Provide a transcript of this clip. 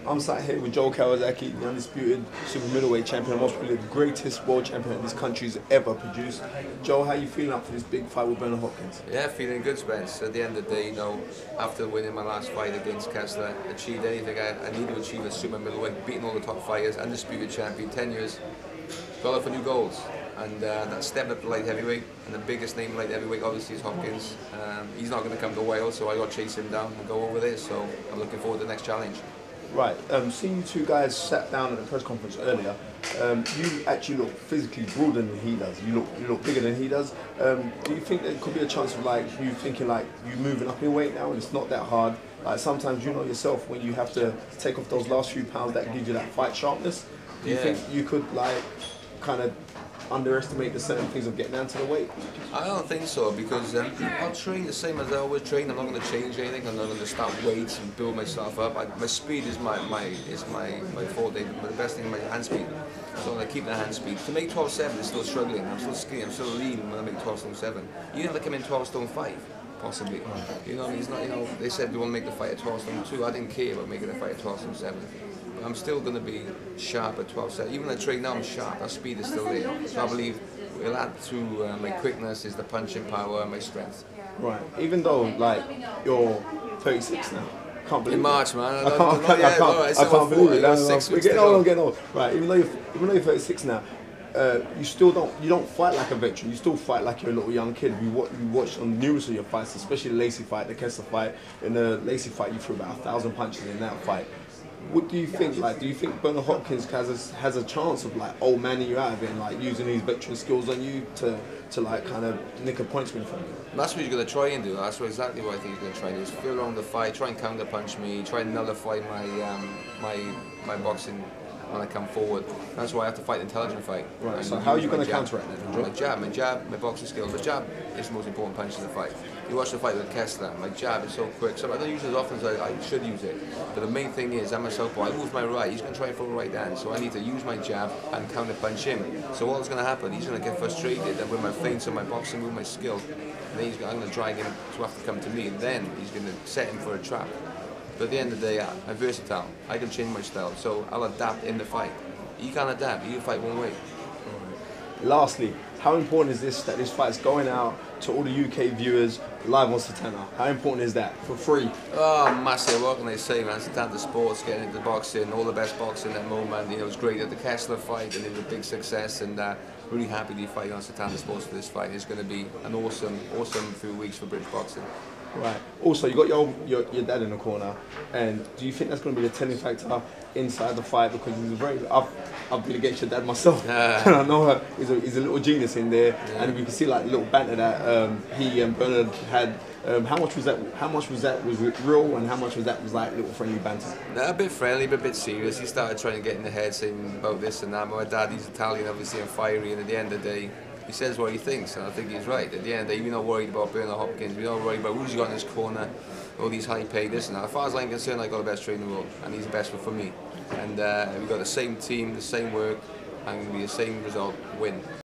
I'm sat here with Joe Calzaghe, the undisputed super middleweight champion, most probably the greatest world champion that this country's ever produced. Joe, how are you feeling up for this big fight with Bernard Hopkins? Yeah, feeling good, Spence. At the end of the day, you know, after winning my last fight against Kessler, achieved anything I need to achieve as super middleweight, beating all the top fighters, undisputed champion, 10 years, got up for new goals. And that stepped up to light heavyweight, and the biggest name light heavyweight obviously is Hopkins. He's not going to come to Wales, so I got to chase him down and go over there, so I'm looking forward to the next challenge. Right, seeing you two guys sat down at the press conference earlier, you actually look physically broader than he does. You look bigger than he does. Do you think there could be a chance of like you thinking like you moving up in weight now and it's not that hard? Like sometimes you know yourself when you have to take off those last few pounds that gives you that fight sharpness. Do you think you could like kind of underestimate the certain things of getting down to the weight? I don't think so, because I'll train the same as I always train. I'm not going to change anything. I'm not going to start weights and build myself up. My speed is my forte. The best thing is my hand speed. So I keep the hand speed. To make 12.7 is still struggling. I'm still skinny. I'm still lean when I make 12.7. You never come in 12.5. Possibly. You know, he's not, you know, they said they want to make the fight at 12.2. I didn't care about making the fight at 12.7. I'm still going to be sharp at 12.7. Even when I train now, I'm sharp. That speed is still there. So I believe it'll add to my quickness, is the punching power, and my strength. Right. Even though, like, you're 36 now. Can't believe in March, it. man. I can't believe it. We're getting old, I'm getting old. Right. Even though you're 36 now, you don't fight like a veteran. You still fight like you're a little young kid. You watched on numerous of your fights, especially the Lacey fight, the Kessler fight. In the Lacey fight, you threw about 1,000 punches in that fight. What do you think? Like, do you think Bernard Hopkins has a chance of like old manning you out of it and like using his veteran skills on you to like kind of nick a punch from you? That's what he's going to try and do. That's exactly what I think he's going to try and do. Is feel around the fight, try and counter punch me, try and nullify my boxing when I come forward. That's why I have to fight an intelligent fight. Right. So how are you going to counter it then? My jab, my boxing skills. The jab is the most important punch in the fight. You watch the fight with Kessler, my jab is so quick. So I don't use it as often as I should use it. But the main thing is, I'm a southpaw. I move my right. He's going to try and throw a right hand. So I need to use my jab and counter punch him. So what's going to happen? He's going to get frustrated, and with my feints and my boxing move, my skill, then I'm going to drag him to have to come to me. And then he's going to set him for a trap. But at the end of the day, I'm versatile. I can change my style. So I'll adapt in the fight. You can't adapt. You fight one way. Lastly, how important is this that this fight's going out to all the UK viewers live on Satana? How important is that for free? Oh, massive. What can I say, man? Satana Sports, getting into boxing, all the best boxing at the moment. You know, it was great at the Kessler fight, and it was a big success. And really happy to be fighting on Satana Sports for this fight. It's going to be an awesome few weeks for British boxing. Right. Also, you got your dad in the corner, and do you think that's going to be the telling factor inside the fight? Because he's I've been against your dad myself, and I know he's a little genius in there, and we can see like the little banter that he and Bernard had. How much was that? How much was real, and how much was like little friendly banter? A bit friendly, but a bit serious. He started trying to get in the head, saying about this and that. My dad, he's Italian, obviously, and fiery, and at the end of the day, he says what he thinks, and I think he's right. At the end of the day, we're not worried about Bernard Hopkins, we're not worried about who's got in his corner, all these high paid, this and that. As far as I'm concerned, I got the best trainer in the world, and he's the best one for me. And we've got the same team, the same work, and it'll be the same result, win.